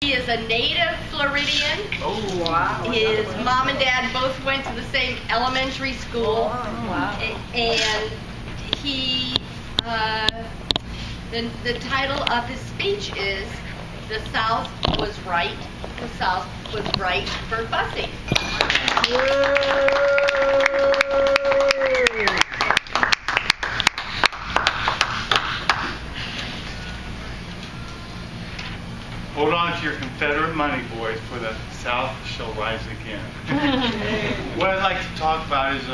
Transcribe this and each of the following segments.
He is a native Floridian. Oh, wow. His mom and dad both went to the same elementary school. Oh, wow. And he, the title of his speech is, "The South Was Right, the South Was Right for Busing." Hold on to your Confederate money, boys, for the South shall rise again. What I'd like to talk about is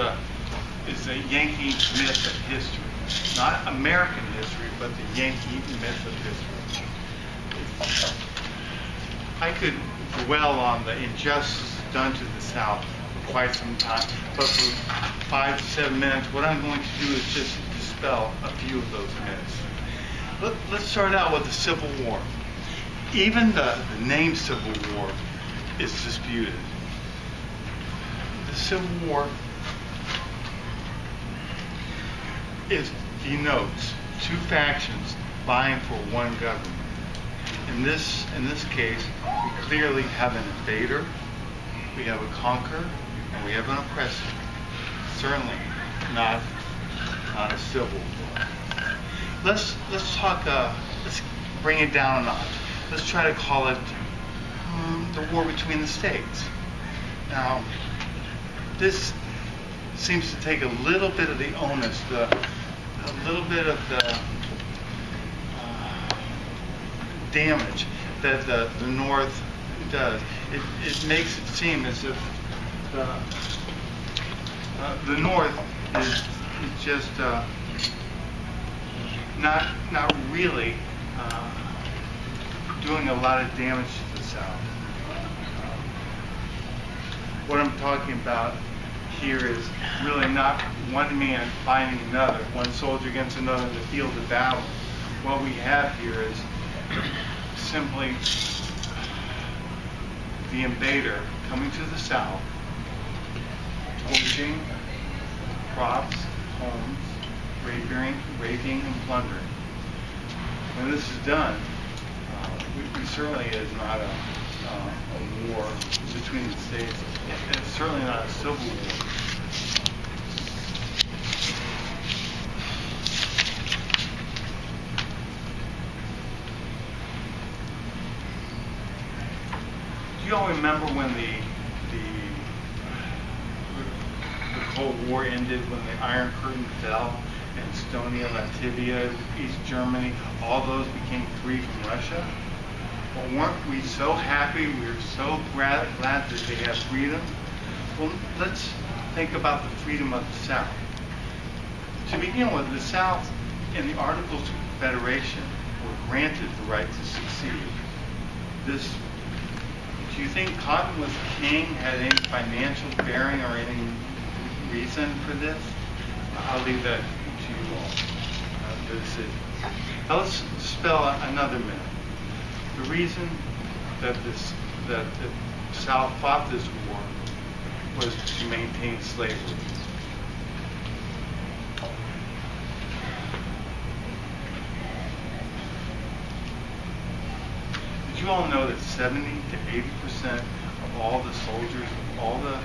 a Yankee myth of history. Not American history, but the Yankee myth of history. I could dwell on the injustice done to the South for quite some time, but for 5 to 7 minutes, what I'm going to do is just dispel a few of those myths. Let's start out with the Civil War. Even the name Civil War is disputed. The Civil War denotes two factions vying for one government. In this case, we clearly have an invader, we have a conqueror, and we have an oppressor. Certainly not a civil war. Let's bring it down a notch. Let's try to call it the war between the states. Now, this seems to take a little bit of the onus, a little bit of the damage that the North does. It makes it seem as if the North is just not really doing a lot of damage to the South. What I'm talking about here is really not one man fighting another, one soldier against another in the field of battle. What we have here is simply the invader coming to the South, torching crops, homes, raping and plundering. When this is done, it certainly is not a war between the states. It's certainly not a civil war. Do you all remember when the Cold War ended, when the Iron Curtain fell, and Estonia, Latvia, East Germany, all those became free from Russia? Well, weren't we so happy? We were so glad that they had freedom. Well, let's think about the freedom of the South. To begin with, the South, in the Articles of Confederation, were granted the right to secede. Do you think Cotton was king had any financial bearing or any reason for this? I'll leave that to you all, the decision. Now let's spell another myth. The reason that the South fought this war was to maintain slavery. Did you all know that 70 to 80% of all the soldiers, all the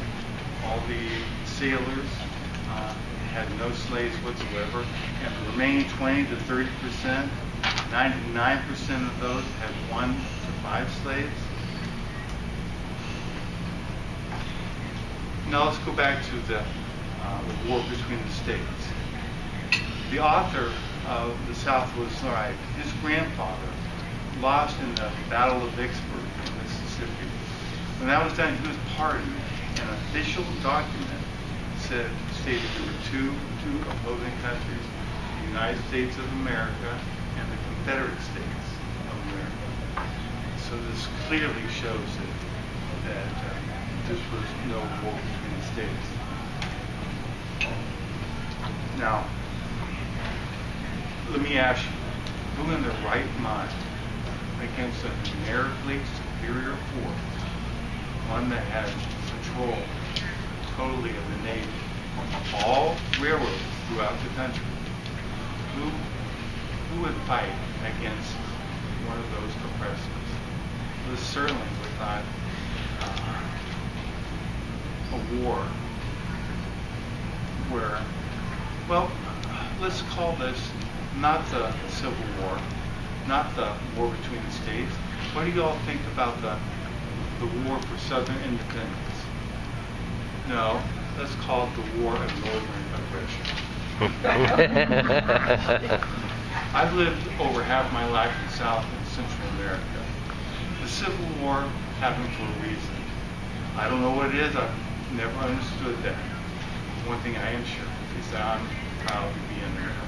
sailors had no slaves whatsoever, and the remaining 20 to 30%, 99% of those had 1 to 5 slaves? Now let's go back to the war between the states. The author of The South Was Right, his grandfather lost in the Battle of Vicksburg in Mississippi. When that was done, he was pardoned. An official document stated there were two opposing countries, the United States of America and the Confederate States of America. So this clearly shows that this was no war between the states. Now, let me ask you, who in their right mind against a numerically superior force, one that had control totally of the Navy, all railroads throughout the country, who would fight against one of those oppressors? this certainly was not a war where, well, let's call this not the Civil War, not the war between the states. What do you all think about the war for Southern independence? No, let's call it the war of Northern aggression. I've lived over half my life in South and Central America. The Civil War happened for a reason. I don't know what it is. I've never understood that. One thing I am sure is that I'm proud to be an American.